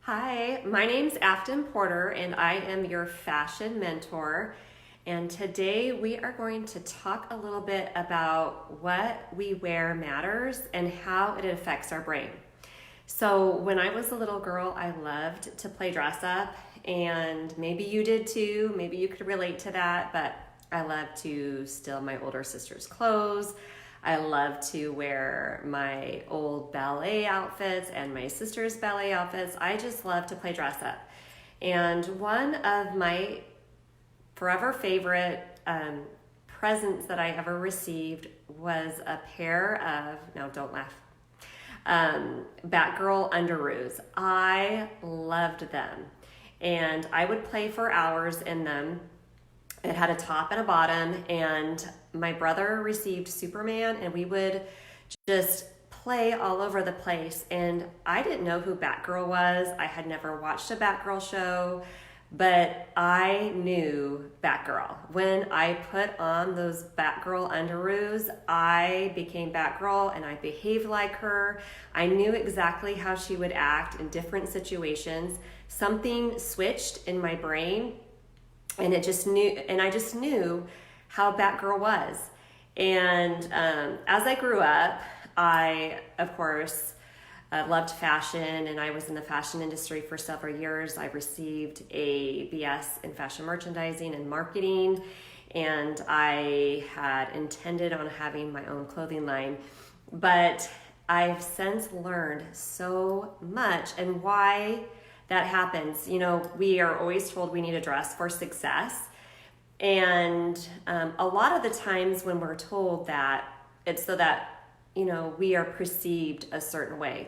Hi, my name's Afton Porter and I am your fashion mentor. And today we are going to talk a little bit about what we wear matters and how it affects our brain. So when I was a little girl, I loved to play dress up, and maybe you did too. Maybe you could relate to that, but I loved to steal my older sister's clothes. I love to wear my old ballet outfits and my sister's ballet outfits. I just love to play dress up. And one of my forever favorite presents that I ever received was a pair of, now don't laugh, Batgirl underoos. I loved them. And I would play for hours in them. It had a top and a bottom, and my brother received Superman, and we would just play all over the place. And I didn't know who Batgirl was. I had never watched a Batgirl show, but I knew Batgirl. When I put on those Batgirl underoos, I became Batgirl and I behaved like her. I knew exactly how she would act in different situations. Something switched in my brain, and I just knew how Batgirl was. And as I grew up, I, of course, loved fashion, and I was in the fashion industry for several years. I received a BS in fashion merchandising and marketing, and I had intended on having my own clothing line. But I've since learned so much and why that happens. You know, we are always told we need a dress for success. And a lot of the times when we're told that, it's so that, you know, we are perceived a certain way.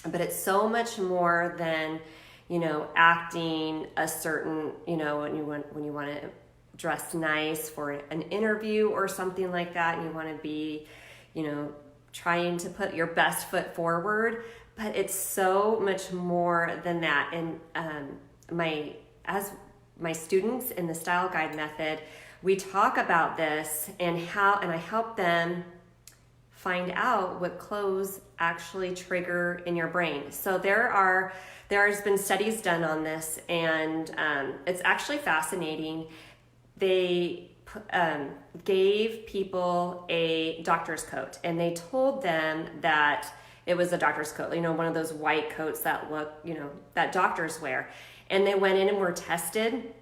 But it's so much more than, you know, acting a certain, you know, when you want to dress nice for an interview or something like that, and you want to be, you know, trying to put your best foot forward. But it's so much more than that. And as my students in the Style Guide method, we talk about this and I help them find out what clothes actually trigger in your brain. So there's been studies done on this, and it's actually fascinating. They gave people a doctor's coat, and they told them that it was a doctor's coat, you know, one of those white coats that look, you know, that doctors wear. And they went in and were tested.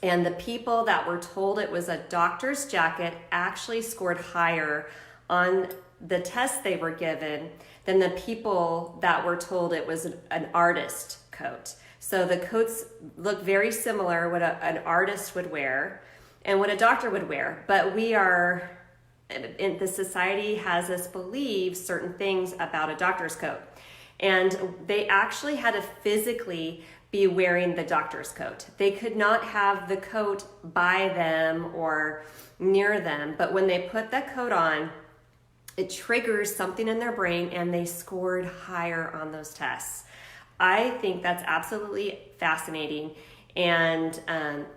And the people that were told it was a doctor's jacket actually scored higher on the test they were given than the people that were told it was an artist coat. So the coats look very similar, what an artist would wear and what a doctor would wear. But the society has us believe certain things about a doctor's coat. And they actually had to physically be wearing the doctor's coat. They could not have the coat by them or near them, but when they put that coat on, it triggers something in their brain and they scored higher on those tests. I think that's absolutely fascinating, and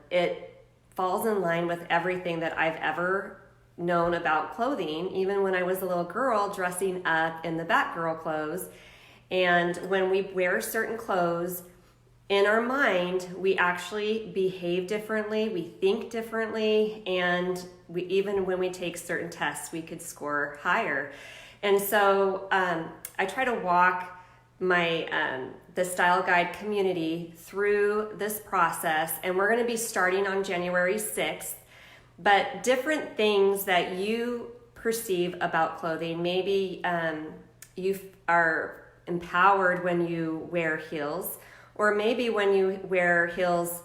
it falls in line with everything that I've ever known about clothing, even when I was a little girl dressing up in the Batgirl clothes. And when we wear certain clothes, in our mind, we actually behave differently, we think differently, and even when we take certain tests, we could score higher. And so I try to walk the Style Guide community through this process, and we're going to be starting on January 6th. But different things that you perceive about clothing, maybe you are empowered when you wear heels, or maybe when you wear heels,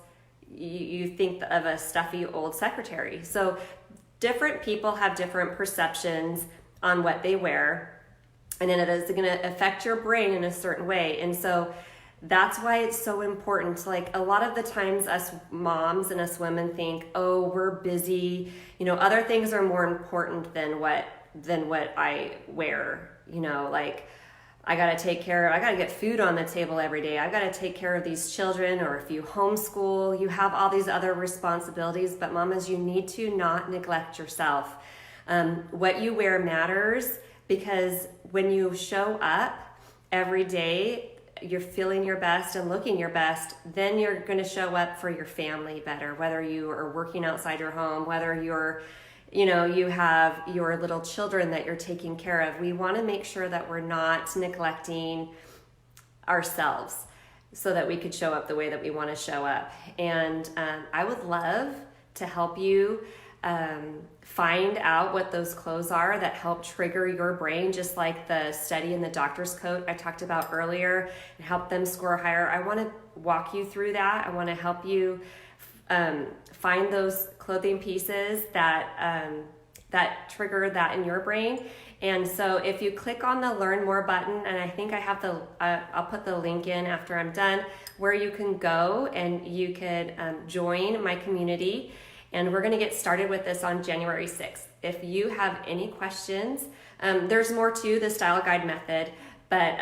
you think of a stuffy old secretary. So different people have different perceptions on what they wear, and then it is going to affect your brain in a certain way. And so that's why it's so important. Like, a lot of the times us moms and us women think, oh, we're busy. You know, other things are more important than what I wear. You know, like, I got to get food on the table every day. I got to take care of these children, or if you homeschool, you have all these other responsibilities. But mamas, you need to not neglect yourself. What you wear matters, because when you show up every day you're feeling your best and looking your best, then you're going to show up for your family better, whether you are working outside your home, whether you're, you have your little children that you're taking care of. We want to make sure that we're not neglecting ourselves so that we could show up the way that we want to show up. And I would love to help you find out what those clothes are that help trigger your brain, just like the study in the doctor's coat I talked about earlier, and help them score higher. I want to walk you through that. I want to help you find those clothing pieces that trigger that in your brain. And so if you click on the Learn More button, and I think I have I'll put the link in after I'm done, where you can go and you could join my community. And we're going to get started with this on January 6th. If you have any questions, there's more to the style guide method, but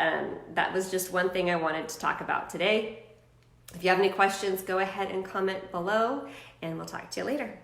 that was just one thing I wanted to talk about today. If you have any questions, go ahead and comment below, and we'll talk to you later.